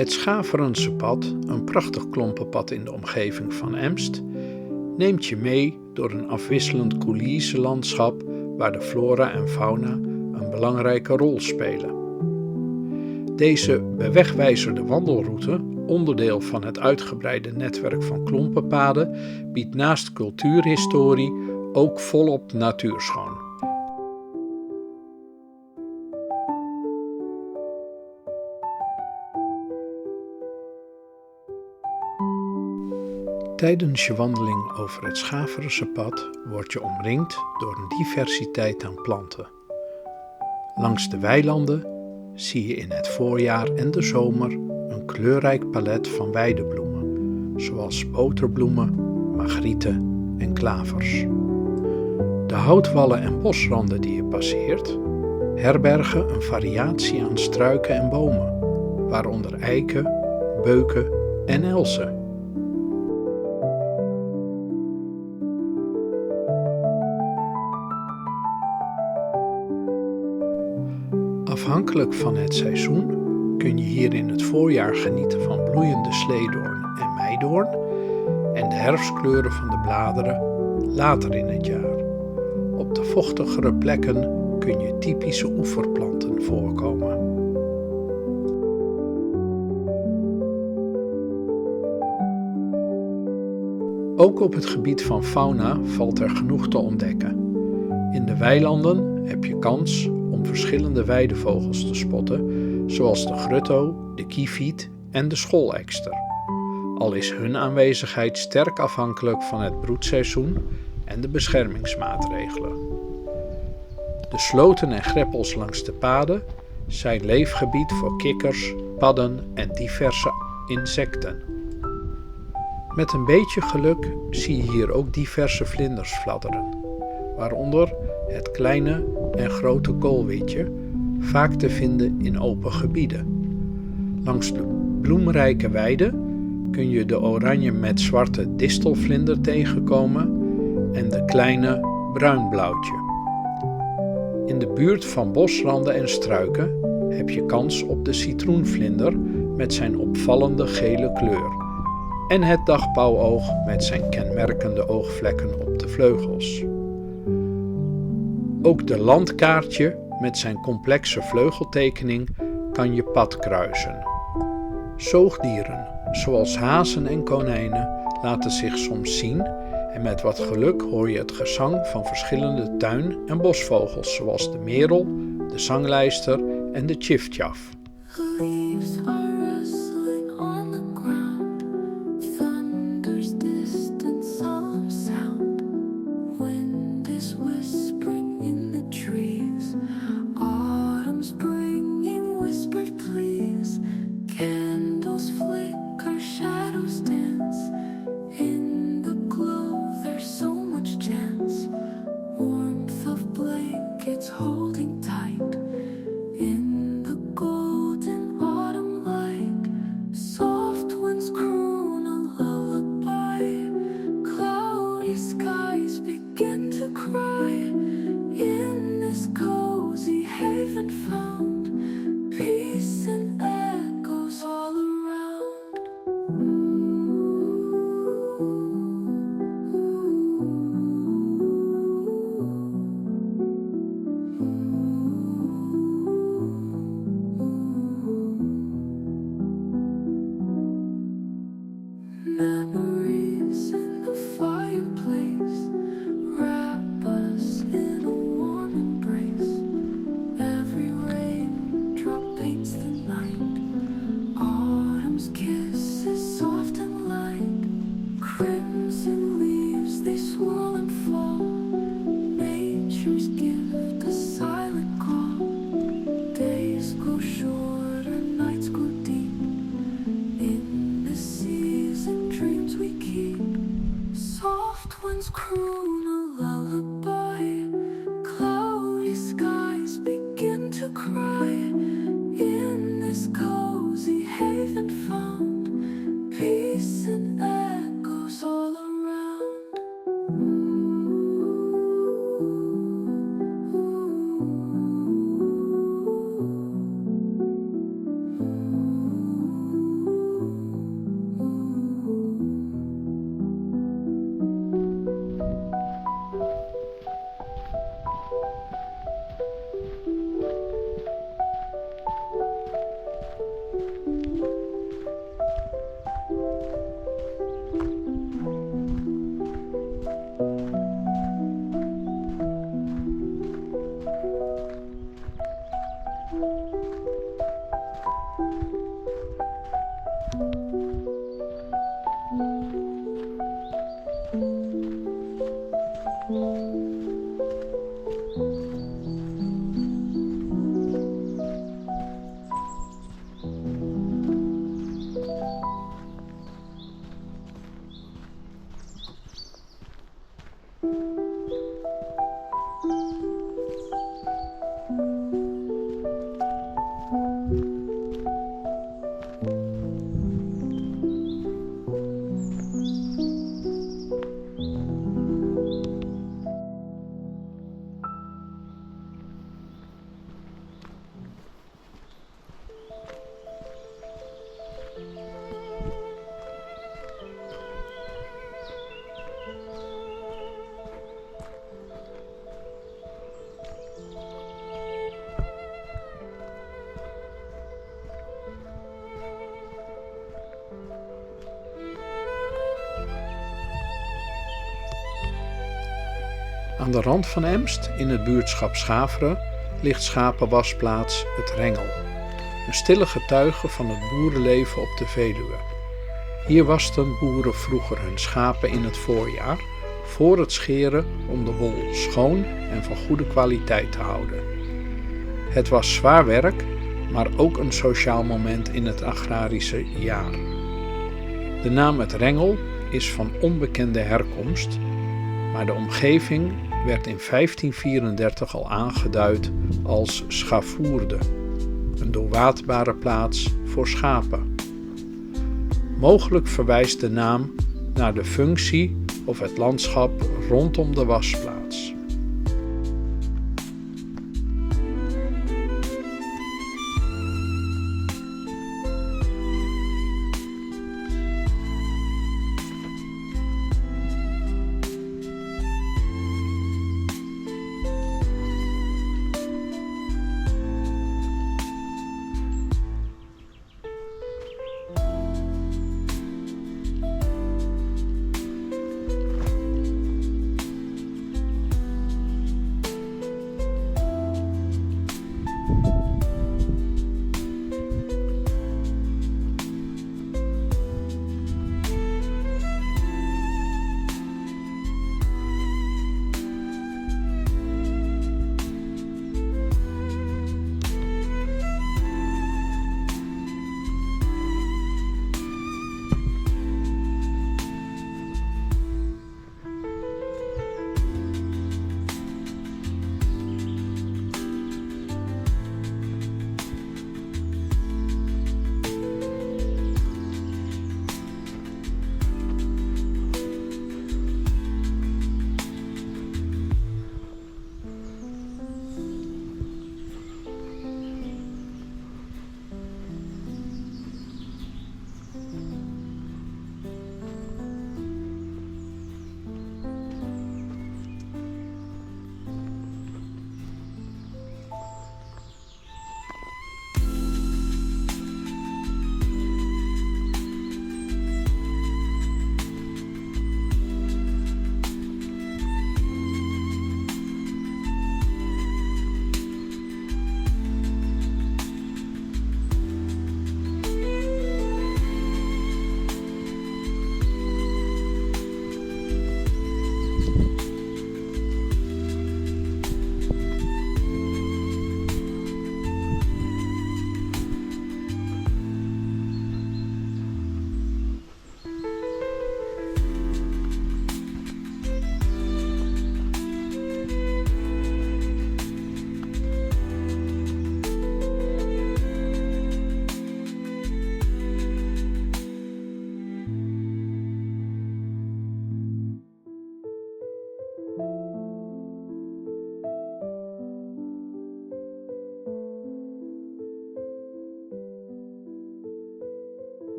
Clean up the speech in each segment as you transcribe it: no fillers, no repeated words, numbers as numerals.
Het Schaverensepad, een prachtig klompenpad in de omgeving van Emst, neemt je mee door een afwisselend coulisselandschap waar de flora en fauna een belangrijke rol spelen. Deze bewegwijzerde wandelroute, onderdeel van het uitgebreide netwerk van klompenpaden, biedt naast cultuurhistorie ook volop natuurschoon. Tijdens je wandeling over het Schaverensepad word je omringd door een diversiteit aan planten. Langs de weilanden zie je in het voorjaar en de zomer een kleurrijk palet van weidebloemen, zoals boterbloemen, margrieten en klavers. De houtwallen en bosranden die je passeert, herbergen een variatie aan struiken en bomen, waaronder eiken, beuken en elzen. Afhankelijk van het seizoen kun je hier in het voorjaar genieten van bloeiende sleedoorn en meidoorn en de herfstkleuren van de bladeren later in het jaar. Op de vochtigere plekken kun je typische oeverplanten voorkomen. Ook op het gebied van fauna valt er genoeg te ontdekken. In de weilanden heb je kans om verschillende weidevogels te spotten, zoals de grutto, de kieviet en de schoolekster. Al is hun aanwezigheid sterk afhankelijk van het broedseizoen en de beschermingsmaatregelen. De sloten en greppels langs de paden zijn leefgebied voor kikkers, padden en diverse insecten. Met een beetje geluk zie je hier ook diverse vlinders fladderen, waaronder het kleine en grote koolwitje, vaak te vinden in open gebieden. Langs de bloemrijke weide kun je de oranje met zwarte distelvlinder tegenkomen en de kleine bruinblauwtje. In de buurt van bosranden en struiken heb je kans op de citroenvlinder met zijn opvallende gele kleur en het dagpauwoog met zijn kenmerkende oogvlekken op de vleugels. Ook de landkaartje met zijn complexe vleugeltekening kan je pad kruisen. Zoogdieren, zoals hazen en konijnen, laten zich soms zien en met wat geluk hoor je het gezang van verschillende tuin- en bosvogels, zoals de merel, de zanglijster en de tjiftjaf. Aan de rand van Emst, in het buurtschap Schaveren, ligt schapenwasplaats Het Rengel. Een stille getuige van het boerenleven op de Veluwe. Hier wasten boeren vroeger hun schapen in het voorjaar, voor het scheren om de wol schoon en van goede kwaliteit te houden. Het was zwaar werk, maar ook een sociaal moment in het agrarische jaar. De naam Het Rengel is van onbekende herkomst, maar de omgeving werd in 1534 al aangeduid als Schavoerde, een doorwaadbare plaats voor schapen. Mogelijk verwijst de naam naar de functie of het landschap rondom de wasplaats.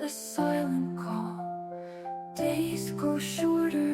a silent call. Days grow shorter